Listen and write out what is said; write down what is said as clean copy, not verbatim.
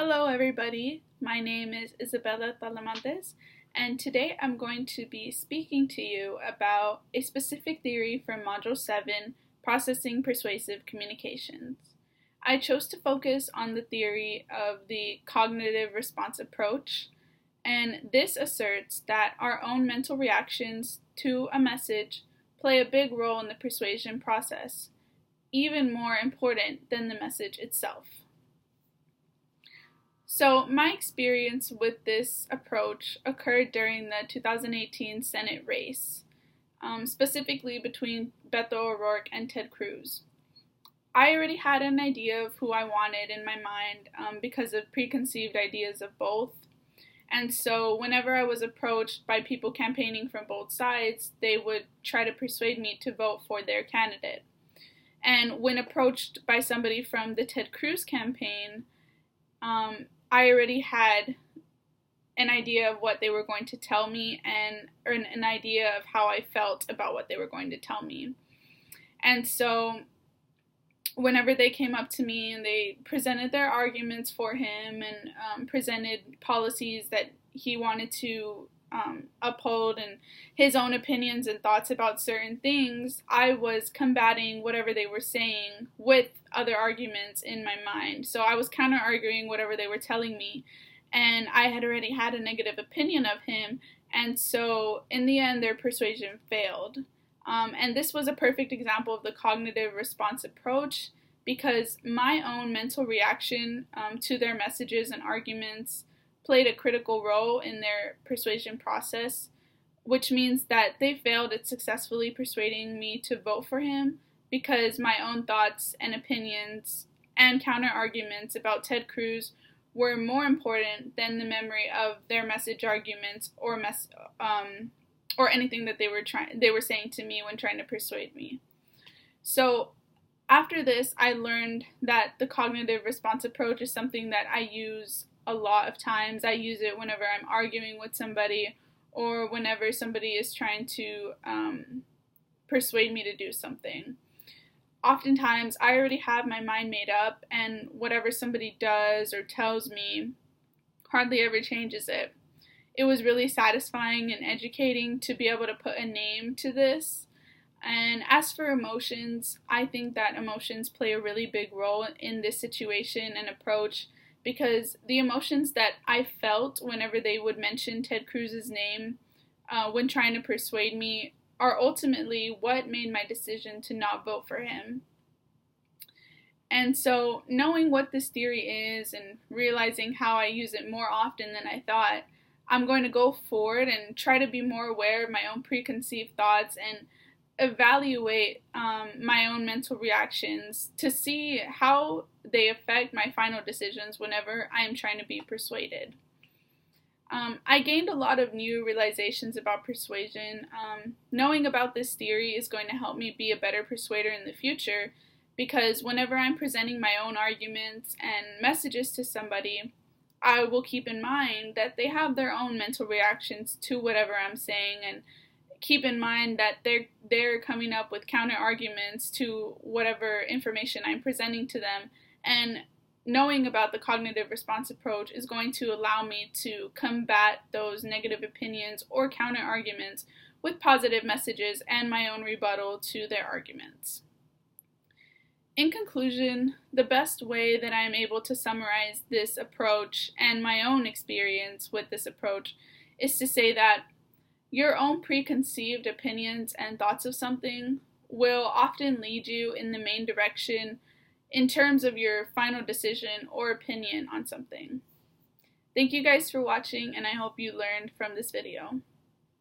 Hello everybody, my name is Isabella Talamantes, and today I'm going to be speaking to you about a specific theory from Module 7, Processing Persuasive Communications. I chose to focus on the theory of the cognitive response approach, and this asserts that our own mental reactions to a message play a big role in the persuasion process, even more important than the message itself. So my experience with this approach occurred during the 2018 Senate race, specifically between Beto O'Rourke and Ted Cruz. I already had an idea of who I wanted in my mind because of preconceived ideas of both. And so whenever I was approached by people campaigning from both sides, they would try to persuade me to vote for their candidate. And when approached by somebody from the Ted Cruz campaign, I already had an idea of what they were going to tell me or an idea of how I felt about what they were going to tell me. And so whenever they came up to me and they presented their arguments for him and presented policies that he wanted to uphold and his own opinions and thoughts about certain things, I was combating whatever they were saying with other arguments in my mind. So I was counter-arguing whatever they were telling me, and I had already had a negative opinion of him, and so in the end their persuasion failed. And this was a perfect example of the cognitive response approach, because my own mental reaction to their messages and arguments played a critical role in their persuasion process, which means that they failed at successfully persuading me to vote for him because my own thoughts and opinions and counter-arguments about Ted Cruz were more important than the memory of their message arguments or anything that they were saying to me when trying to persuade me. So after this, I learned that the cognitive response approach is something that I use a lot of times. I use it whenever I'm arguing with somebody or whenever somebody is trying to persuade me to do something. Oftentimes, I already have my mind made up, and whatever somebody does or tells me hardly ever changes it. It was really satisfying and educating to be able to put a name to this. And as for emotions, I think that emotions play a really big role in this situation and approach, because the emotions that I felt whenever they would mention Ted Cruz's name when trying to persuade me are ultimately what made my decision to not vote for him. And so knowing what this theory is and realizing how I use it more often than I thought, I'm going to go forward and try to be more aware of my own preconceived thoughts and evaluate my own mental reactions to see how they affect my final decisions whenever I am trying to be persuaded. I gained a lot of new realizations about persuasion. Knowing about this theory is going to help me be a better persuader in the future, because whenever I'm presenting my own arguments and messages to somebody, I will keep in mind that they have their own mental reactions to whatever I'm saying, and keep in mind that they're coming up with counter arguments to whatever information I'm presenting to them. And knowing about the cognitive response approach is going to allow me to combat those negative opinions or counter arguments with positive messages and my own rebuttal to their arguments. In conclusion, the best way that I am able to summarize this approach and my own experience with this approach is to say that your own preconceived opinions and thoughts of something will often lead you in the main direction in terms of your final decision or opinion on something. Thank you guys for watching, and I hope you learned from this video.